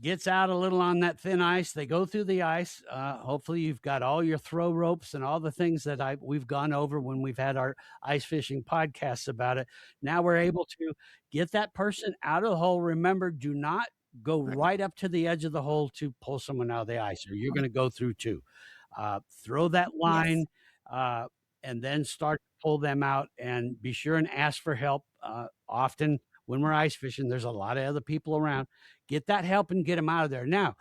gets out a little on that thin ice. They go through the ice. Hopefully, you've got all your throw ropes and all the things that we've gone over when we've had our ice fishing podcasts about it. Now we're able to get that person out of the hole. Remember, do not go right up to the edge of the hole to pull someone out of the ice, or you're going to go through too. Throw that Yes. line. Uh, and then start to pull them out, and be sure and ask for help. Often when we're ice fishing, there's a lot of other people around. Get that help and get them out of there. Now,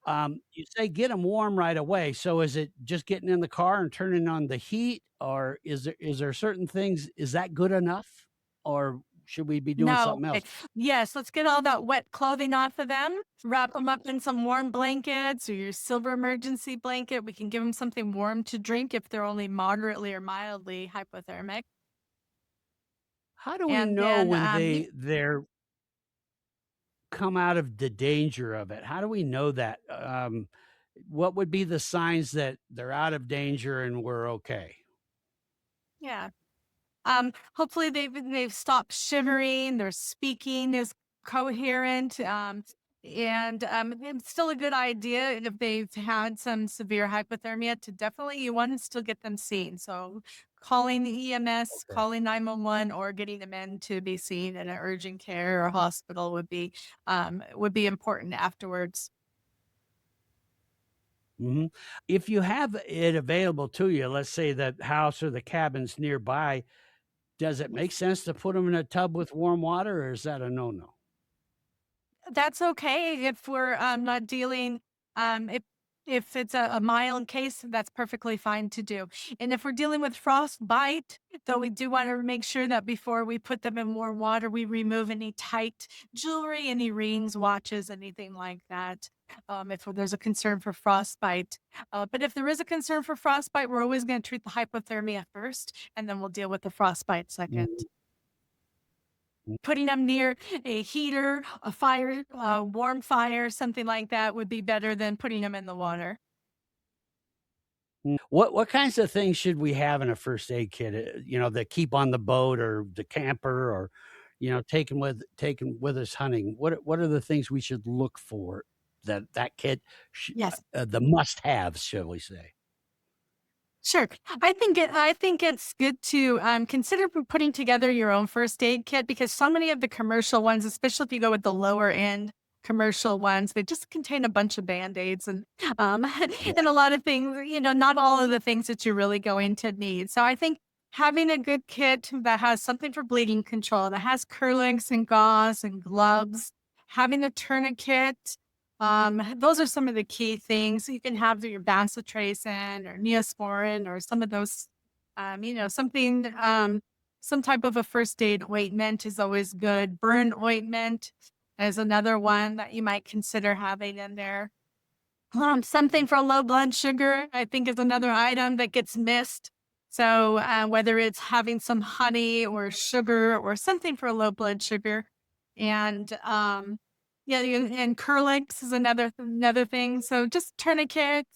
you say get them warm right away. So is it just getting in the car and turning on the heat, or is there certain things? Is that good enough, or should we be doing No. something else? Yes, let's get all that wet clothing off of them, wrap them up in some warm blankets or your silver emergency blanket. We can give them something warm to drink if they're only moderately or mildly hypothermic. How do we And know then when they're come out of the danger of it? How do we know that? What would be the signs that they're out of danger and we're okay? yeah. Hopefully they've stopped shivering, their speaking is coherent, and it's still a good idea if they've had some severe hypothermia to definitely you want to still get them seen. So calling the EMS, Okay. calling 911, or getting them in to be seen in an urgent care or hospital would be important afterwards. Mhm. If you have it available to you, let's say the house or the cabin's nearby, does it make sense to put them in a tub with warm water, or is that a no-no? That's okay if we're, not dealing if it's a mild case, that's perfectly fine to do. And if we're dealing with frostbite, though we do wanna make sure that before we put them in warm water, we remove any tight jewelry, any rings, watches, anything like that, if there's a concern for frostbite. But if there is a concern for frostbite, we're always gonna treat the hypothermia first, and then we'll deal with the frostbite second. Mhm, mm, Putting them near a heater, a fire, a warm fire, something like that would be better than putting them in the water. mm. What kinds of things should we have in a first aid kit, that keep on the boat or the camper, or, taking with us hunting? What are the things we should look for that kit Yes. the must-haves, shall we say? Sure. I think it's good to consider putting together your own first aid kit because so many of the commercial ones, especially if you go with the lower end commercial ones, they just contain a bunch of band-aids and Yeah. and a lot of things, not all of the things that you're really going to need. So I think having a good kit that has something for bleeding control, that has Kerlix and gauze and gloves, having a tourniquet, those are some of the key things. You can have your bacitracin or Neosporin or some of those, something, some type of a first aid ointment is always good. Burn ointment is another one that you might consider having in there. Something for low blood sugar, I think, is another item that gets missed. So whether it's having some honey or sugar or something for low blood sugar, and yeah, and Curlix is another thing. So just tourniquets,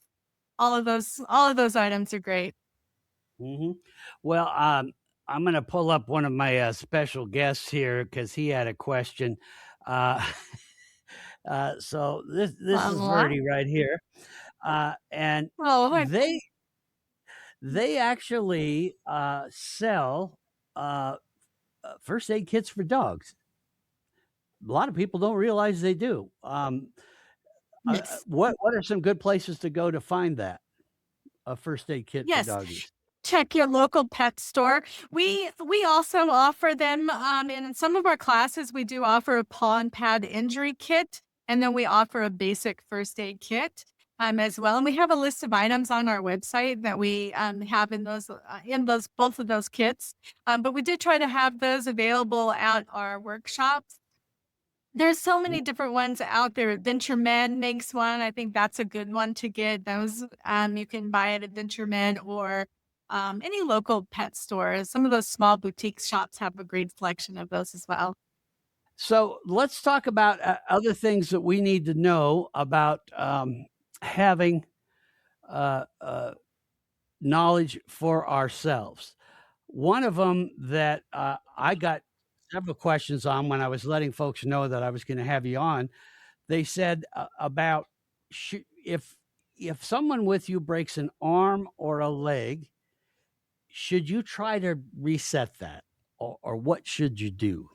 all of those items are great. Mhm. Well, I'm gonna pull up one of my, special guests here because he had a question. Uh, so this is What? Verdi right here, and Oh, they actually, sell, first aid kits for dogs. A lot of people don't realize they do. yes. What are some good places to go to find that, a first aid kit for Yes. doggies? Check your local pet store. We also offer them in some of our classes. We do offer a paw and pad injury kit, and then we offer a basic first aid kit as well. And we have a list of items on our website that we have in those both of those kits. But we did try to have those available at our workshops. There's so many different ones out there. Adventure Med makes one. I think that's a good one to get. Those you can buy at Adventure Med or any local pet stores. Some of those small boutique shops have a great selection of those as well. So let's talk about other things that we need to know about having uh, uh, knowledge for ourselves. One of them that I got several questions on when I was letting folks know that I was going to have you on. They said about if someone with you breaks an arm or a leg, should you try to reset that, or what should you do?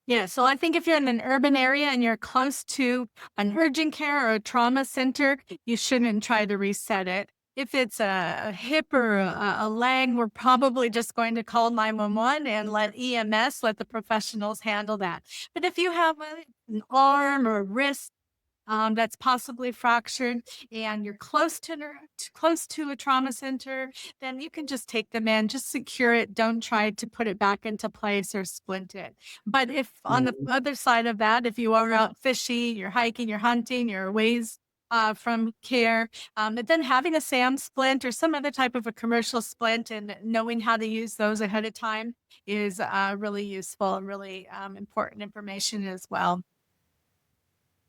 Yeah, so I think if you're in an urban area and you're close to an urgent care or a trauma center, you shouldn't try to reset it. If it's a hip or a leg, we're probably just going to call 911 and let EMS, let the professionals handle that. But if you have an arm or wrist that's possibly fractured and you're close to a trauma center, then you can just take them in, just secure it. Don't try to put it back into place or splint it. But if on the Mhm. other side of that, if you are out fishing, you're hiking, you're hunting, you're ways from care, but then having a SAM splint or some other type of a commercial splint and knowing how to use those ahead of time is really useful and really important information as well.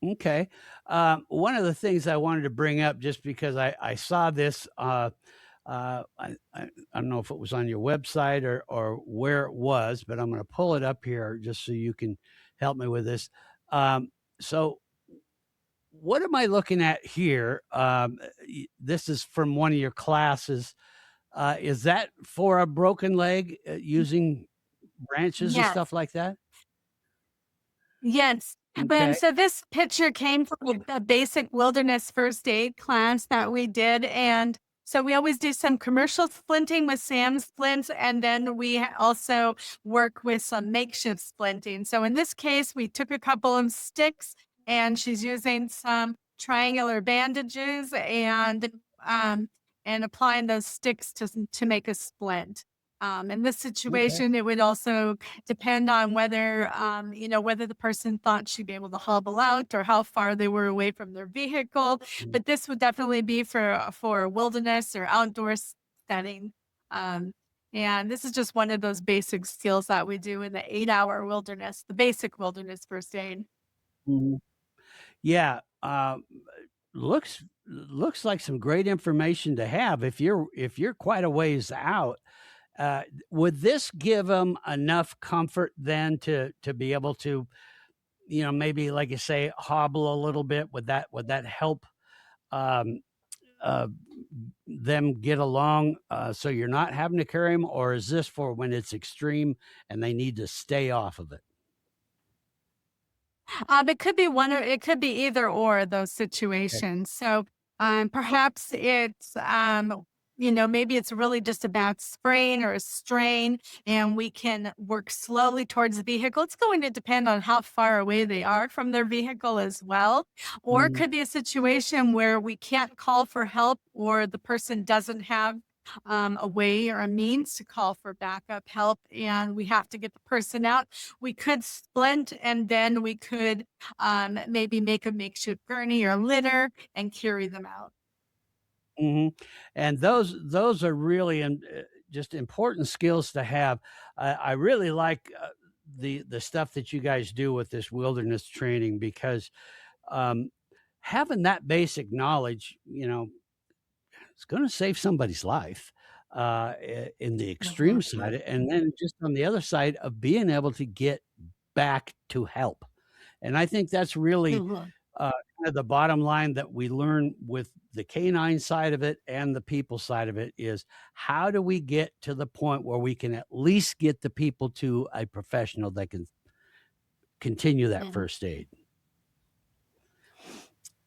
Okay. One of the things I wanted to bring up, just because I saw this, I don't know if it was on your website or where it was, but I'm going to pull it up here just so you can help me with this. So, what am I looking at here? This is from one of your classes. Is that for a broken leg using branches and Yes. stuff like that? Yes. But Okay. so this picture came from a basic wilderness first aid class that we did. And so we always do some commercial splinting with SAM splints, and then we also work with some makeshift splinting. So in this case, we took a couple of sticks and she's using some triangular bandages um, and applying those sticks to make a splint. In this Okay. situation, it would also depend on whether, whether the person thought she'd be able to hobble out or how far they were away from their vehicle. Mm. But this would definitely be for a wilderness or outdoor setting. Um, and this is just one of those basic skills that we do in the 8-hour wilderness, the basic wilderness first aid. Mhm. Yeah. Looks like some great information to have if you're quite a ways out. Would this give them enough comfort then to be able to, maybe like you say, hobble a little bit? Would that help um, uh, them get along, so you're not having to carry them, or is this for when it's extreme and they need to stay off of it? It could be one or it could be either or of those Okay. situations. So, perhaps it's, maybe it's really just a bad sprain or a strain, and we can work slowly towards the vehicle. It's going to depend on how far away they are from their vehicle as well. Or it Mhm. could be a situation where we can't call for help or the person doesn't have a way or a means to call for backup help and we have to get the person out. We could splint and then we could maybe make a makeshift gurney or litter and carry them out. Mhm. And those are really just important skills to have. I really like the stuff that you guys do with this wilderness training because um, having that basic knowledge, it's going to save somebody's life in the extreme Mhm. side, and then just on the other side of being able to get back to help. And I think that's really Mhm. kind of the bottom line that we learn with the canine side of it and the people side of it is how do we get to the point where we can at least get the people to a professional that can continue that Mhm. first aid.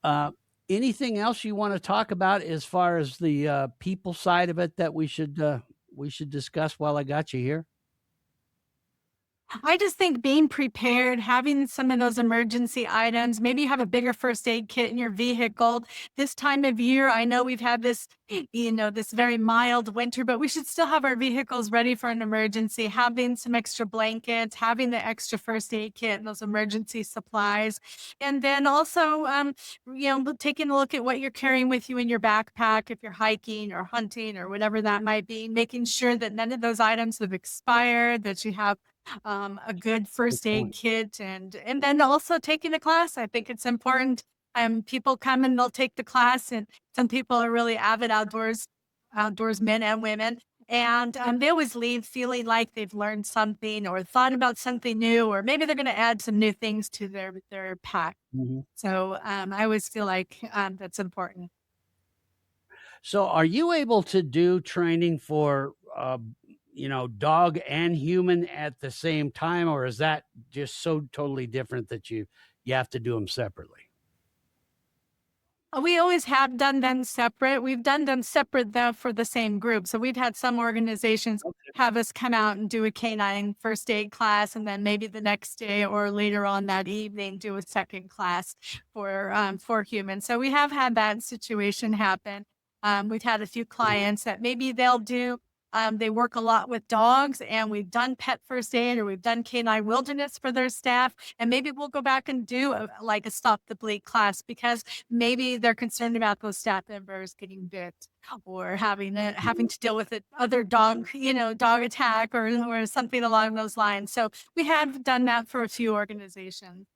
Uh, Anything else you want to talk about as far as the people side of it that we should discuss while I got you here? I just think being prepared, having some of those emergency items, maybe you have a bigger first aid kit in your vehicle. This time of year, I know we've had this, this very mild winter, but we should still have our vehicles ready for an emergency, having some extra blankets, having the extra first aid kit and those emergency supplies. And then also, taking a look at what you're carrying with you in your backpack if you're hiking or hunting or whatever that might be, making sure that none of those items have expired, that you have a good Good first aid point. kit and then also taking the class. I think it's important. People come and they'll take the class and some people are really avid outdoors outdoors, men and women. And they always leave feeling like they've learned something or thought about something new, or maybe they're going to add some new things to their pack. Mhm. So I always feel like that's important. So are you able to do training for, dog and human at the same time, or is that just so totally different that you have to do them separately? We always have done them separate. We've done them separate though for the same group. So we've had some organizations Okay. have us come out and do a canine first aid class, and then maybe the next day or later on that evening do a second class for humans. So we have had that situation happen. We've had a few clients that maybe they'll do. They work a lot with dogs, and we've done pet first aid or we've done canine wilderness for their staff. And maybe we'll go back and do like a stop the bleed class because maybe they're concerned about those staff members getting bit or having to deal with it other dog, dog attack or something along those lines. So we have done that for a few organizations.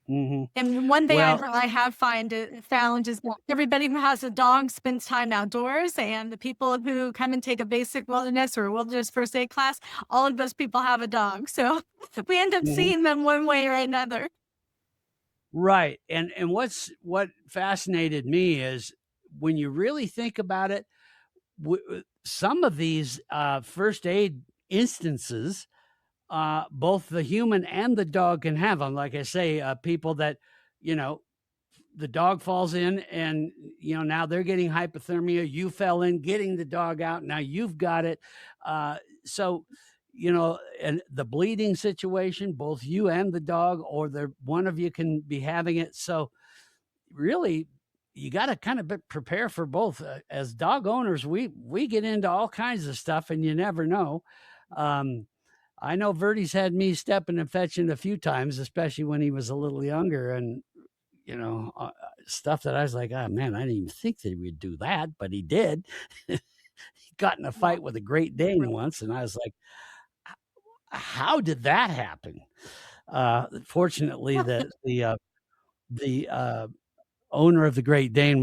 Mhm. And one thing Well, I have found is that everybody who has a dog spends time outdoors, and the people who come and take a basic wilderness or wilderness first aid class, all of those people have a dog. So we end up mhm. seeing them one way or another. Right, and what fascinated me is when you really think about it, some of these, first aid instances, both the human and the dog can have them. Like I say, people that, you know, the dog falls in and, now they're getting hypothermia. You fell in getting the dog out. Now you've got it. So, and the bleeding situation, both you and the dog, or one of you can be having it. So, really, you got to kind of prepare for both. As dog owners, we get into all kinds of stuff, and you never know. Um, I know Verdi's had me stepping and fetching a few times, especially when he was a little younger, and stuff that I was like, oh man, I didn't even think that he would do that, but he did. He got in a Yeah. fight with a Great Dane once, and I was like, how did that happen? Fortunately, the owner of the Great Dane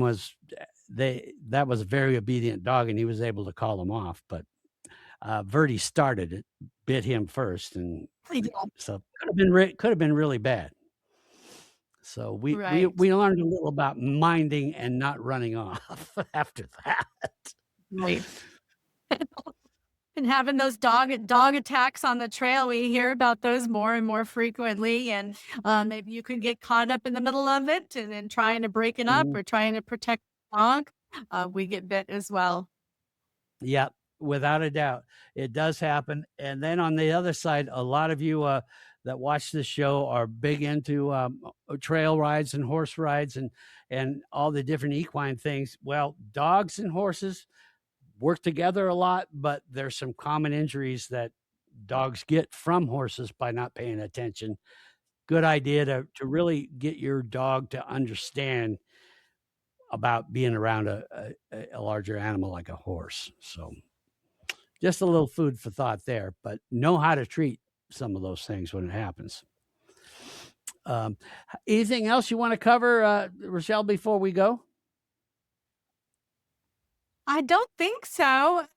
that was a very obedient dog, and he was able to call him off. But Verdi started it, bit him first, and so could have been really bad. So Right. we learned a little about minding and not running off after that. Right. And having those dog attacks on the trail, we hear about those more and more frequently. And maybe you could get caught up in the middle of it and then trying to break it up Mhm. or trying to protect the dog. We get bit as well. Yep, without a doubt, it does happen. And then on the other side, a lot of you that watch this show are big into trail rides and horse rides and all the different equine things. Well, dogs and horses work together a lot, but there's some common injuries that dogs get from horses by not paying attention. Good idea to really get your dog to understand about being around a larger animal like a horse. So just a little food for thought there, but know how to treat some of those things when it happens. Um, Anything else you want to cover, Rochelle, before we go? I don't think so.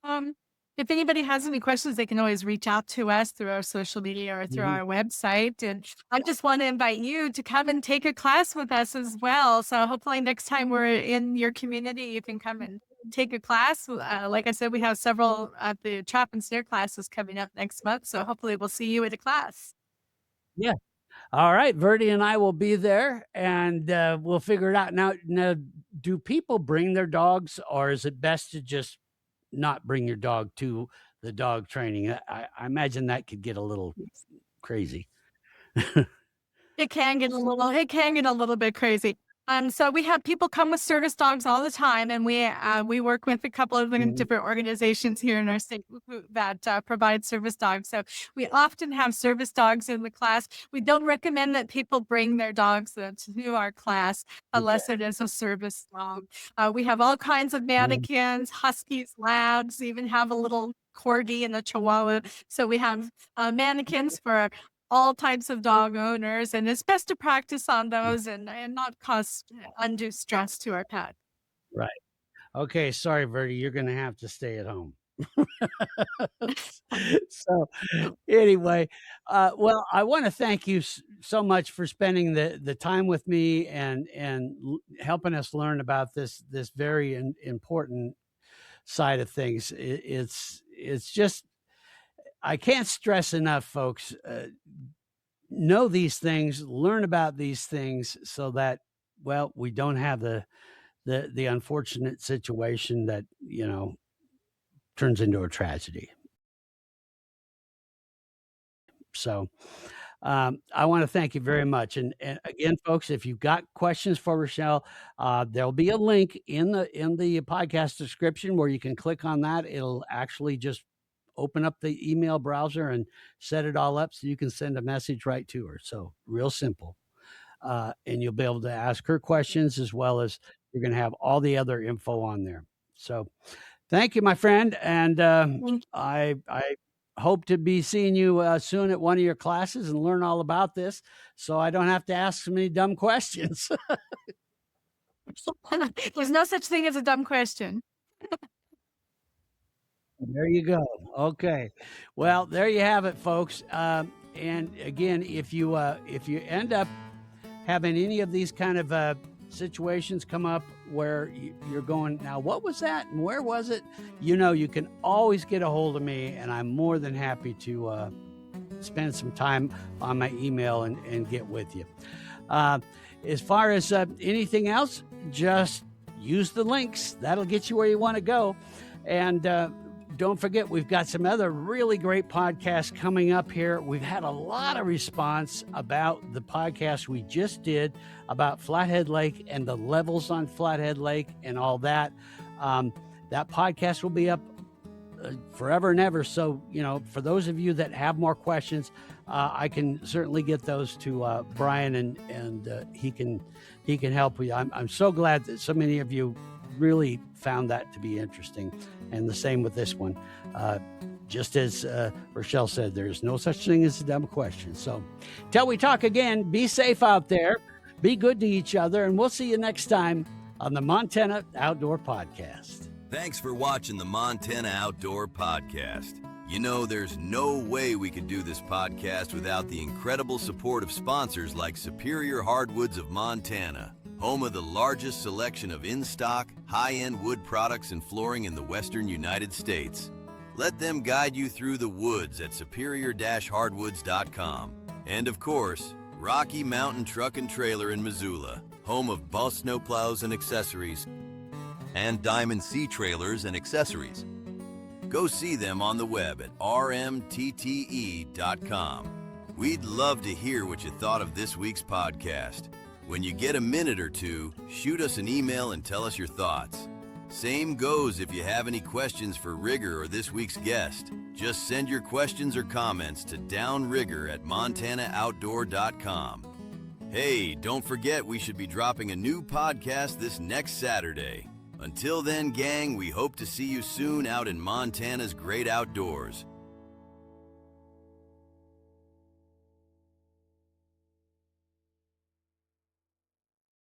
If anybody has any questions, they can always reach out to us through our social media or through Mhm. our website. And I just want to invite you to come and take a class with us as well. So hopefully next time we're in your community, you can come and take a class. Like I said, we have several at the trap and snare classes coming up next month. So hopefully we'll see you at a class. Yeah. All right. Verdi and I will be there and we'll figure it out. Now, do people bring their dogs or is it best to just not bring your dog to the dog training? I imagine that could get a little crazy. It can get a little bit crazy. So we have people come with service dogs all the time, and we work with a couple of Mhm. different organizations here in our state that provide service dogs. So we often have service dogs in the class. We don't recommend that people bring their dogs to our class Okay. unless it is a service dog. We have all kinds of Mhm. mannequins, huskies, labs, even have a little corgi and a chihuahua. So we have mannequins for all types of dog owners, and it's best to practice on those and not cause undue stress to our pet. Right. Okay, sorry, Verdi, you're gonna have to stay at home. So, anyway, well, I wanna thank you so much for spending the time with me and helping us learn about this very important side of things. It's just I can't stress enough, folks, know these things, learn about these things so that, well, we don't have the unfortunate situation that, turns into a tragedy. So, I want to thank you very much. And again, folks, if you've got questions for Racheal, there'll be a link in the podcast description where you can click on that. It'll actually just open up the email browser and set it all up so you can send a message right to her. So real simple. And you'll be able to ask her questions as well as you're going to have all the other info on there. So thank you, my friend. And Thank I hope to be seeing you soon at one of your classes and learn all about this so I don't have to ask so many dumb questions. you. There's no such thing as a dumb question. There you go. Okay. Well, there you have it, folks. And again, if you end up having any of these kind of situations come up where you're going, now what was that and where was it? You can always get a hold of me, and I'm more than happy to spend some time on my email and get with you. As far as anything else, just use the links. That'll get you where you want to go. And don't forget, we've got some other really great podcasts coming up here. We've had a lot of response about the podcast we just did about Flathead Lake and the levels on Flathead Lake and all that. That podcast will be up forever and ever. So, for those of you that have more questions, I can certainly get those to Brian, and he can help you. I'm so glad that so many of you really found that to be interesting. And the same with this one. Just as Racheal said, there's no such thing as a dumb question. So till we talk again, be safe out there, be good to each other, and we'll see you next time on the Montana Outdoor Podcast. Thanks for watching the Montana Outdoor Podcast. There's no way we could do this podcast without the incredible support of sponsors like Superior Hardwoods of Montana, home of the largest selection of in-stock, high-end wood products and flooring in the western United States. Let them guide you through the woods at superior-hardwoods.com. And of course, Rocky Mountain Truck and Trailer in Missoula, home of Boss snowplows and accessories, and Diamond Sea Trailers and accessories. Go see them on the web at rmtte.com. We'd love to hear what you thought of this week's podcast. When you get a minute or two, shoot us an email and tell us your thoughts. Same goes if you have any questions for Rigger or this week's guest. Just send your questions or comments to downrigger@montanooutdoor.com. Hey, don't forget we should be dropping a new podcast this next Saturday. Until then, gang, we hope to see you soon out in Montana's great outdoors.